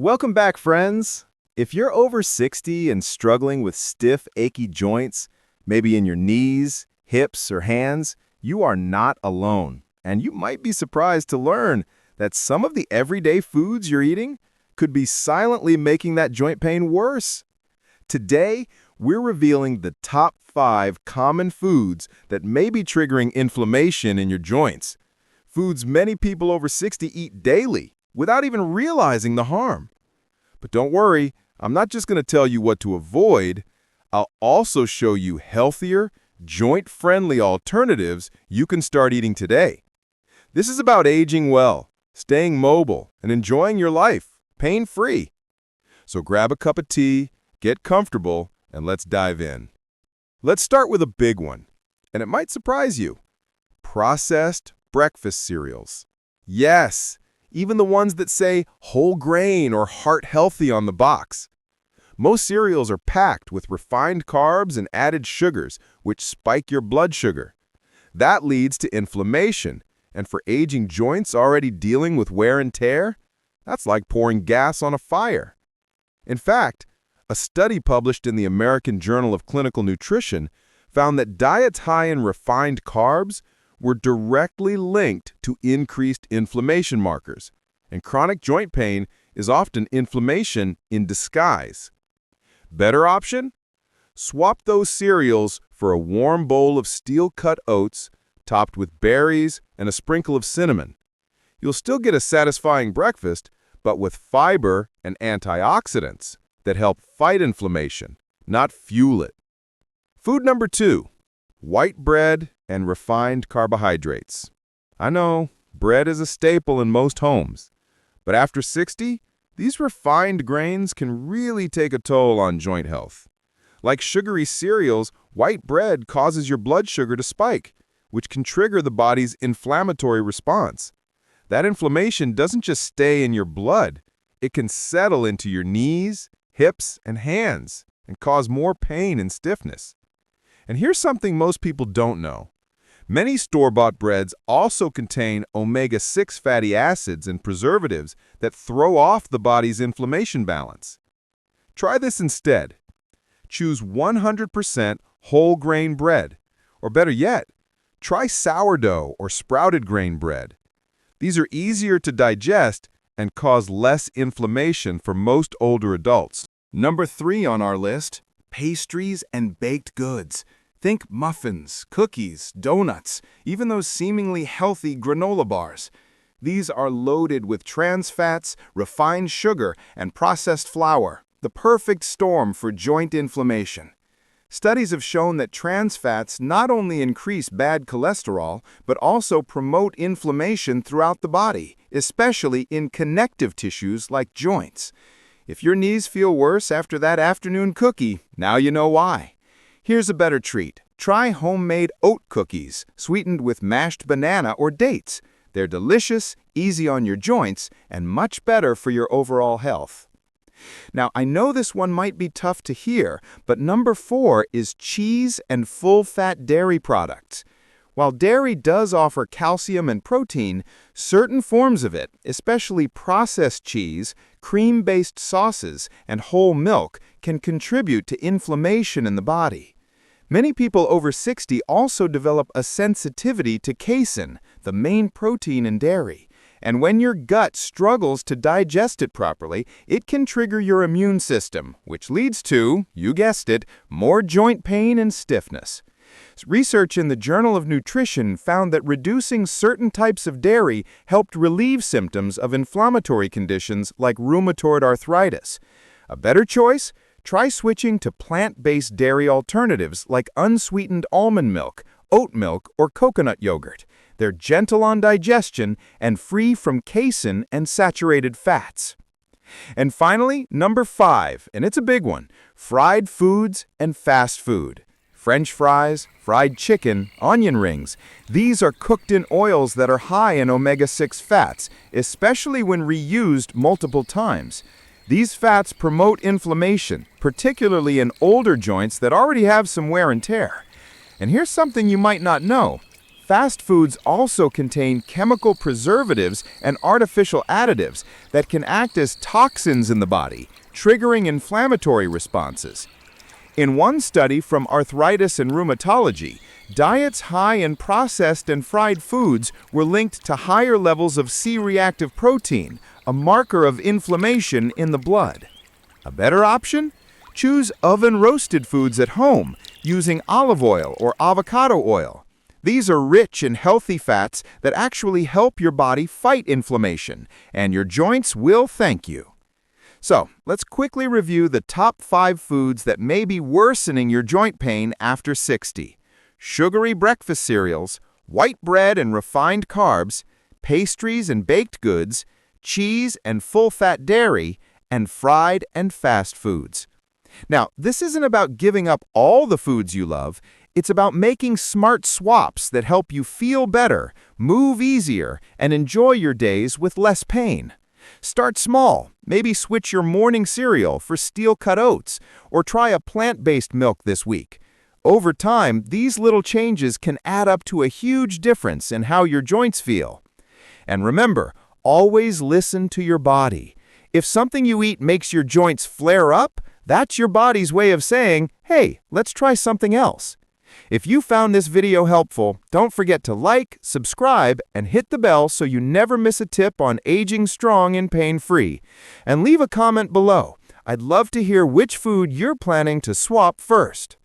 Welcome back, friends. If you're over 60 and struggling with stiff, achy joints, maybe in your knees, hips, or hands, you are not alone. And you might be surprised to learn that some of the everyday foods you're eating could be silently making that joint pain worse. Today, we're revealing the top 5 common foods that may be triggering inflammation in your joints. Foods many people over 60 eat daily without even realizing the harm. But don't worry, I'm not just going to tell you what to avoid. I'll also show you healthier, joint-friendly alternatives you can start eating today. This is about aging well, staying mobile, and enjoying your life, pain-free. So grab a cup of tea, get comfortable, and let's dive in. Let's start with a big one, and it might surprise you. Processed breakfast cereals. Yes, even the ones that say whole grain or heart healthy on the box. Most cereals are packed with refined carbs and added sugars, which spike your blood sugar. That leads to inflammation, and for aging joints already dealing with wear and tear, that's like pouring gas on a fire. In fact, a study published in the American Journal of Clinical Nutrition found that diets high in refined carbs were directly linked to increased inflammation markers, and chronic joint pain is often inflammation in disguise. Better option? Swap those cereals for a warm bowl of steel-cut oats topped with berries and a sprinkle of cinnamon. You'll still get a satisfying breakfast, but with fiber and antioxidants that help fight inflammation, not fuel it. Food number 2, white bread and refined carbohydrates. I know, bread is a staple in most homes, but after 60, these refined grains can really take a toll on joint health. Like sugary cereals, white bread causes your blood sugar to spike, which can trigger the body's inflammatory response. That inflammation doesn't just stay in your blood, it can settle into your knees, hips, and hands and cause more pain and stiffness. And here's something most people don't know. Many store-bought breads also contain omega-6 fatty acids and preservatives that throw off the body's inflammation balance. Try this instead. Choose 100% whole grain bread, or better yet, try sourdough or sprouted grain bread. These are easier to digest and cause less inflammation for most older adults. Number 3 on our list, pastries and baked goods. Think muffins, cookies, donuts, even those seemingly healthy granola bars. These are loaded with trans fats, refined sugar, and processed flour, the perfect storm for joint inflammation. Studies have shown that trans fats not only increase bad cholesterol, but also promote inflammation throughout the body, especially in connective tissues like joints. If your knees feel worse after that afternoon cookie, now you know why. Here's a better treat. Try homemade oat cookies, sweetened with mashed banana or dates. They're delicious, easy on your joints, and much better for your overall health. Now, I know this one might be tough to hear, but number 4 is cheese and full-fat dairy products. While dairy does offer calcium and protein, certain forms of it, especially processed cheese, cream-based sauces, and whole milk, can contribute to inflammation in the body. Many people over 60 also develop a sensitivity to casein, the main protein in dairy. And when your gut struggles to digest it properly, it can trigger your immune system, which leads to, you guessed it, more joint pain and stiffness. Research in the Journal of Nutrition found that reducing certain types of dairy helped relieve symptoms of inflammatory conditions like rheumatoid arthritis. A better choice? Try switching to plant-based dairy alternatives like unsweetened almond milk, oat milk, or coconut yogurt. They're gentle on digestion and free from casein and saturated fats. And finally, number 5, and it's a big one, fried foods and fast food. French fries, fried chicken, onion rings. These are cooked in oils that are high in omega-6 fats, especially when reused multiple times. These fats promote inflammation, particularly in older joints that already have some wear and tear. And here's something you might not know. Fast foods also contain chemical preservatives and artificial additives that can act as toxins in the body, triggering inflammatory responses. In one study from Arthritis and Rheumatology, diets high in processed and fried foods were linked to higher levels of C-reactive protein, a marker of inflammation in the blood. A better option? Choose oven-roasted foods at home using olive oil or avocado oil. These are rich in healthy fats that actually help your body fight inflammation, and your joints will thank you. So, let's quickly review the top 5 foods that may be worsening your joint pain after 60. Sugary breakfast cereals, white bread and refined carbs, pastries and baked goods, cheese and full-fat dairy, and fried and fast foods. Now, this isn't about giving up all the foods you love. It's about making smart swaps that help you feel better, move easier, and enjoy your days with less pain. Start small. Maybe switch your morning cereal for steel-cut oats, or try a plant-based milk this week. Over time, these little changes can add up to a huge difference in how your joints feel. And remember, always listen to your body. If something you eat makes your joints flare up, that's your body's way of saying, hey, let's try something else. If you found this video helpful, don't forget to like, subscribe, and hit the bell so you never miss a tip on aging strong and pain-free. And leave a comment below. I'd love to hear which food you're planning to swap first.